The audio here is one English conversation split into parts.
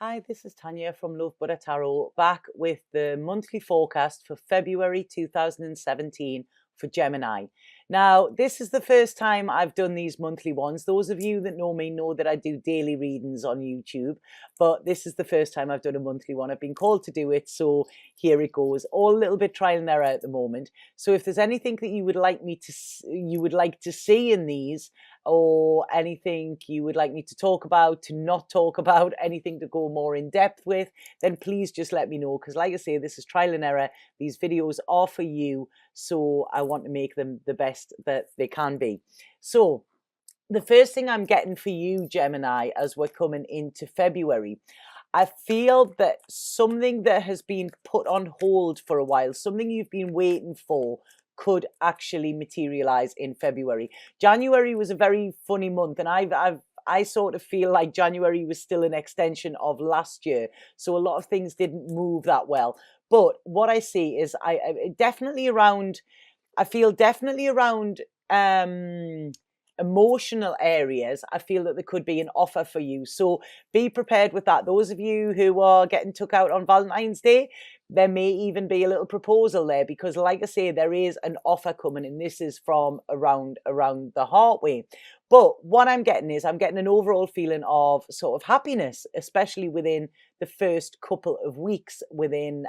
Hi, this is Tanya from Love Buddha Tarot, back with the monthly forecast for February 2017 for Gemini. Now, this is the first time I've done these monthly ones. Those of you that know me know that I do daily readings on YouTube, but this is the first time I've done a monthly one. I've been called to do it, so here it goes. All a little bit trial and error at the moment. So if there's anything that you would like to see in these, or anything you would like me to talk about, to not talk about, anything to go more in depth with, then please just let me know. Because like I say, this is trial and error. These videos are for you, so I want to make them the best that they can be. So the first thing I'm getting for you, Gemini, as we're coming into February, I feel that something that has been put on hold for a while, something you've been waiting for, could actually materialize in February. January was a very funny month, and I sort of feel like January was still an extension of last year, so a lot of things didn't move that well. But what I see is I feel definitely around emotional areas, I feel that there could be an offer for you. So be prepared with that. Those of you who are getting took out on Valentine's Day, there may even be a little proposal there, because like I say, there is an offer coming, and this is from around the heart way. But what I'm getting is I'm getting an overall feeling of sort of happiness, especially within the first couple of weeks within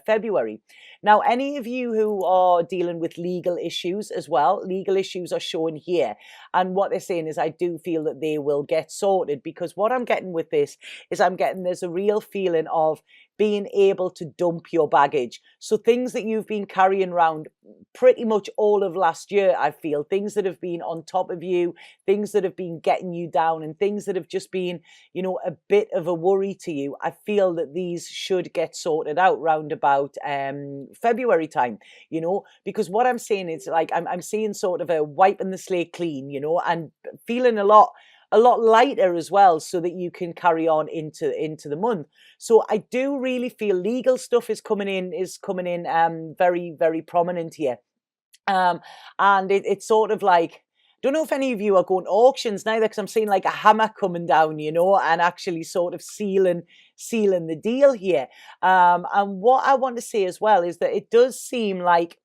February. Now, any of you who are dealing with legal issues as well, legal issues are shown here. And what they're saying is I do feel that they will get sorted, because what I'm getting with this is I'm getting there's a real feeling of being able to dump your baggage. So things that you've been carrying around pretty much all of last year, I feel, things that have been on top of you, things that have been getting you down, and things that have just been, you know, a bit of a worry to you, I feel that these should get sorted out round about February time, you know, because what I'm saying is like I'm seeing sort of a wiping the slate clean, you know, and feeling a lot lighter as well, so that you can carry on into the month. So I do really feel legal stuff is coming in very, very prominent here. And it's sort of like, don't know if any of you are going to auctions neither, because I'm seeing like a hammer coming down, you know, and actually sort of sealing the deal here. And what I want to say as well is that it does seem like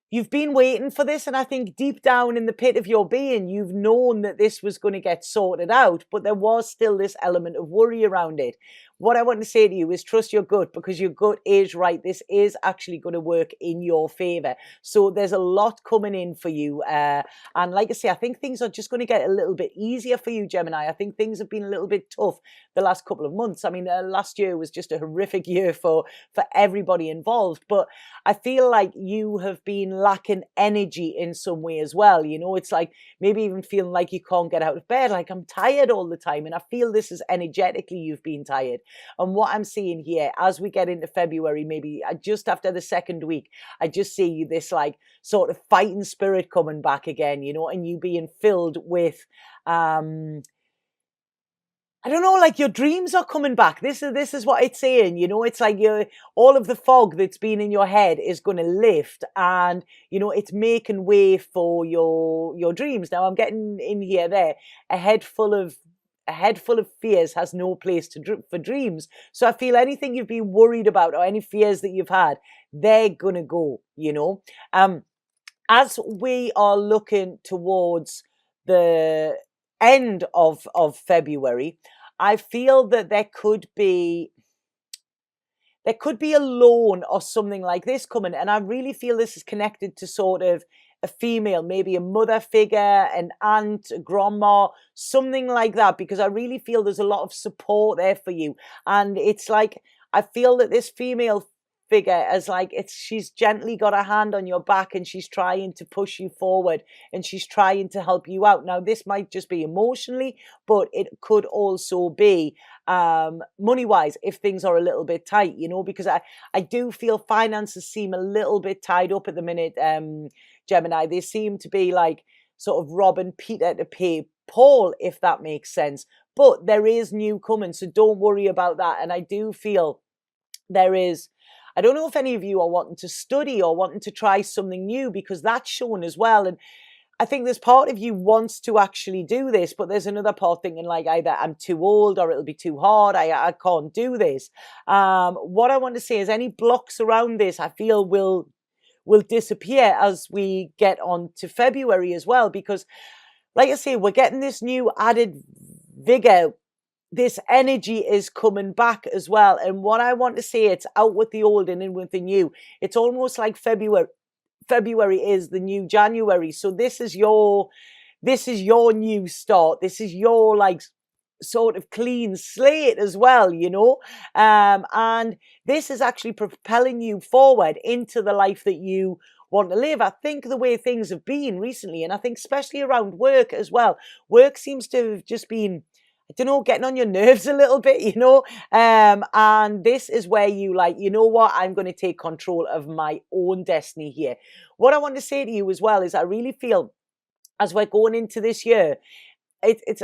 you've been waiting for this, and I think deep down in the pit of your being, you've known that this was going to get sorted out, but there was still this element of worry around it. What I want to say to you is trust your gut, because your gut is right. This is actually going to work in your favor. So there's a lot coming in for you. And like I say, I think things are just going to get a little bit easier for you, Gemini. I think things have been a little bit tough the last couple of months. I mean, last year was just a horrific year for everybody involved, but I feel like you have been lacking energy in some way as well. You know, it's like maybe even feeling like you can't get out of bed, like I'm tired all the time. And I feel this is energetically you've been tired. And what I'm seeing here as we get into February, maybe just after the second week, I just see this like sort of fighting spirit coming back again, you know, and you being filled with I don't know, like your dreams are coming back. This is what it's saying, you know. It's like all of the fog that's been in your head is going to lift, and you know it's making way for your dreams. Now I'm getting in here there a head full of fears has no place for dreams. So I feel anything you've been worried about or any fears that you've had, they're gonna go, you know. As we are looking towards the end of February, I feel that there could be a loan or something like this coming, and I really feel this is connected to sort of a female, maybe a mother figure, an aunt, a grandma, something like that, because I really feel there's a lot of support there for you. And it's like I feel that this female figure as like she's gently got a hand on your back, and she's trying to push you forward, and she's trying to help you out. Now this might just be emotionally, but it could also be money wise if things are a little bit tight, you know, because I do feel finances seem a little bit tied up at the minute, Gemini. They seem to be like sort of robbing Peter to pay Paul, if that makes sense. But there is new coming, so don't worry about that. And I do feel there is, I don't know if any of you are wanting to study or wanting to try something new, because that's shown as well. And I think there's part of you wants to actually do this, but there's another part thinking like either I'm too old or it'll be too hard. I can't do this. What I want to say is any blocks around this, I feel will disappear as we get on to February as well, because like I say, we're getting this new added vigor. This energy is coming back as well. And what I want to say, it's out with the old and in with the new. It's almost like February is the new January. So this is your new start. This is your like sort of clean slate as well, you know. And this is actually propelling you forward into the life that you want to live. I think the way things have been recently, and I think especially around work as well, work seems to have just been, I don't know, getting on your nerves a little bit, you know. And this is where you like, you know what, I'm going to take control of my own destiny here. What I want to say to you as well is I really feel as we're going into this year,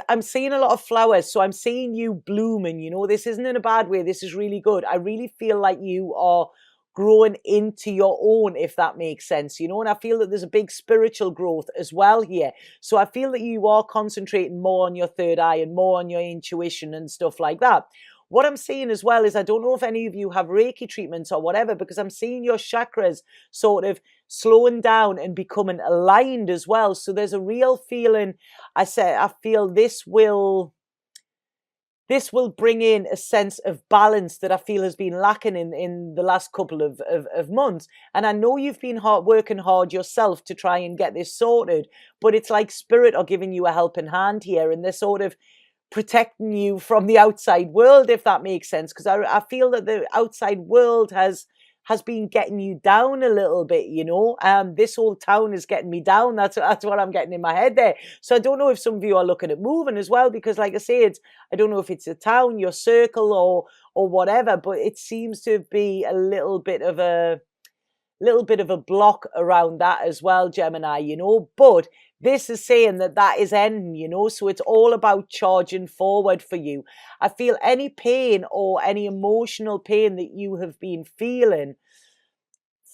I'm seeing a lot of flowers, so I'm seeing you blooming, you know. This isn't in a bad way, this is really good. I really feel like you are growing into your own, if that makes sense, you know. And I feel that there's a big spiritual growth as well here. So I feel that you are concentrating more on your third eye and more on your intuition and stuff like that. What I'm seeing as well is, I don't know if any of you have Reiki treatments or whatever, because I'm seeing your chakras sort of slowing down and becoming aligned as well. So there's a real feeling, I feel this will bring in a sense of balance that I feel has been lacking in the last couple of months. And I know you've been working hard yourself to try and get this sorted, but it's like spirit are giving you a helping hand here, and they're sort of protecting you from the outside world, if that makes sense. Because I feel that the outside world has been getting you down a little bit, you know. This whole town is getting me down. That's what I'm getting in my head there. So I don't know if some of you are looking at moving as well, because like I say, I don't know if it's a town, your circle, or whatever, but it seems to be a little bit of a block around that as well, Gemini, you know. But this is saying that is ending, you know. So it's all about charging forward for you. I feel any pain or any emotional pain that you have been feeling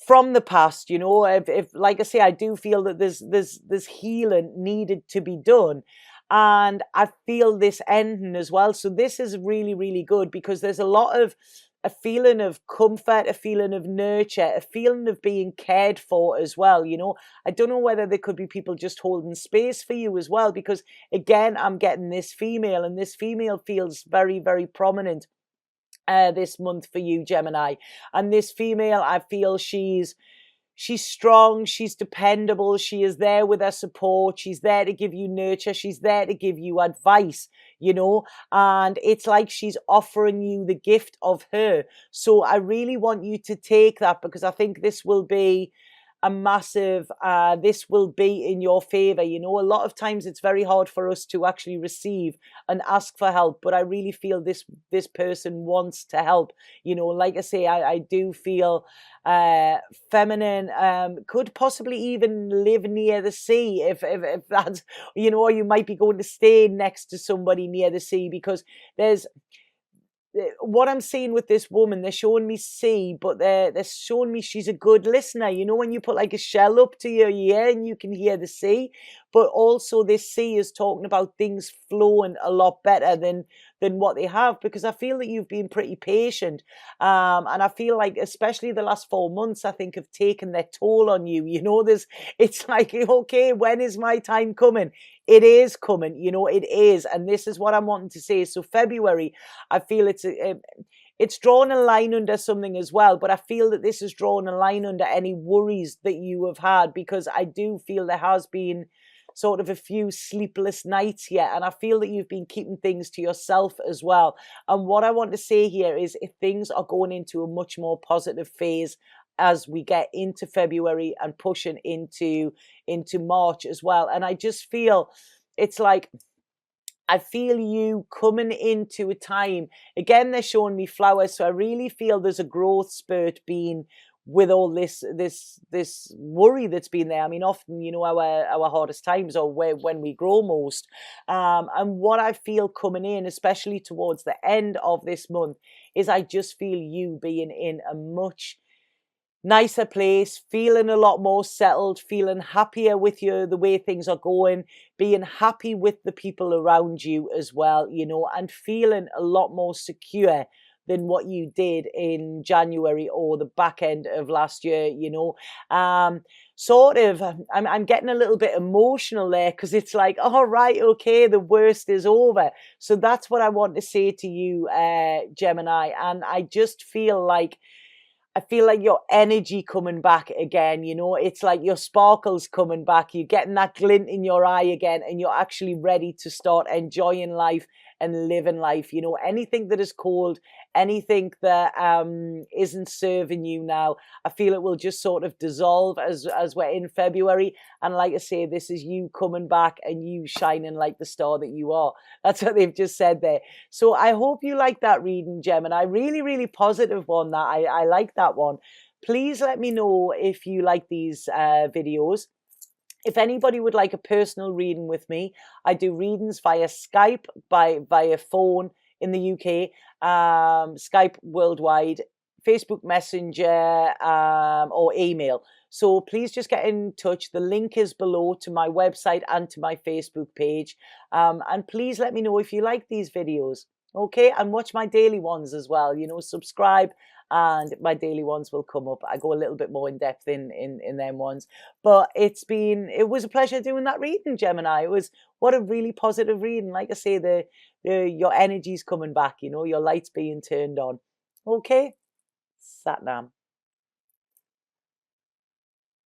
from the past, you know, if like I say, I do feel that there's healing needed to be done. And I feel this ending as well. So this is really, really good, because there's a feeling of comfort, a feeling of nurture, a feeling of being cared for as well, you know. I don't know whether there could be people just holding space for you as well, because again, I'm getting this female, and this female feels very, very prominent this month for you, Gemini. And this female, I feel she's strong, she's dependable, she is there with her support, she's there to give you nurture, she's there to give you advice, you know. And it's like she's offering you the gift of her. So I really want you to take that, because I think this will be a massive, this will be in your favor. You know, a lot of times it's very hard for us to actually receive and ask for help, but I really feel this person wants to help, you know. Like I say, I do feel feminine, could possibly even live near the sea, if that's, you know, or you might be going to stay next to somebody near the sea, because there's, what I'm seeing with this woman, they're showing me sea, but they're showing me she's a good listener. You know, when you put like a shell up to your ear and you can hear the sea, but also this sea is talking about things flowing a lot better than what they have, because I feel that you've been pretty patient. And I feel like especially the last 4 months, I think, have taken their toll on you. You know, it's like, okay, when is my time coming? It is coming, you know, it is. And this is what I'm wanting to say. So February, I feel it's drawn a line under something as well, but I feel that this is drawn a line under any worries that you have had, because I do feel there has been sort of a few sleepless nights yet, and I feel that you've been keeping things to yourself as well. And what I want to say here is, if things are going into a much more positive phase as we get into February and pushing into March as well. And I just feel, it's like, I feel you coming into a time, again, they're showing me flowers. So I really feel there's a growth spurt being with all this worry that's been there. I mean, often, you know, our hardest times are when we grow most. And what I feel coming in, especially towards the end of this month, is I just feel you being in a much nicer place, feeling a lot more settled, feeling happier with the way things are going, being happy with the people around you as well, you know, and feeling a lot more secure than what you did in January or the back end of last year, you know. Sort of, I'm getting a little bit emotional there, because it's like, all right, okay, the worst is over. So that's what I want to say to you, Gemini. And I feel like your energy coming back again, you know. It's like your sparkles coming back. You're getting that glint in your eye again, and you're actually ready to start enjoying life and living life. You know, anything that is cold, anything that isn't serving you now, I feel it will just sort of dissolve as we're in February. And like I say, this is you coming back and you shining like the star that you are. That's what they've just said there. So I hope you like that reading, Gemini. Really, really positive one. That I like that one. Please let me know if you like these videos. If anybody would like a personal reading with me, I do readings via Skype, via phone in the UK, Skype worldwide, Facebook Messenger, or email. So please just get in touch. The link is below to my website and to my Facebook page. And please let me know if you like these videos. Okay, and watch my daily ones as well. You know, subscribe, and my daily ones will come up. I go a little bit more in depth in them ones. But it was a pleasure doing that reading, Gemini. What a really positive reading. Like I say, your energy's coming back, you know, your light's being turned on. Okay, Satnam.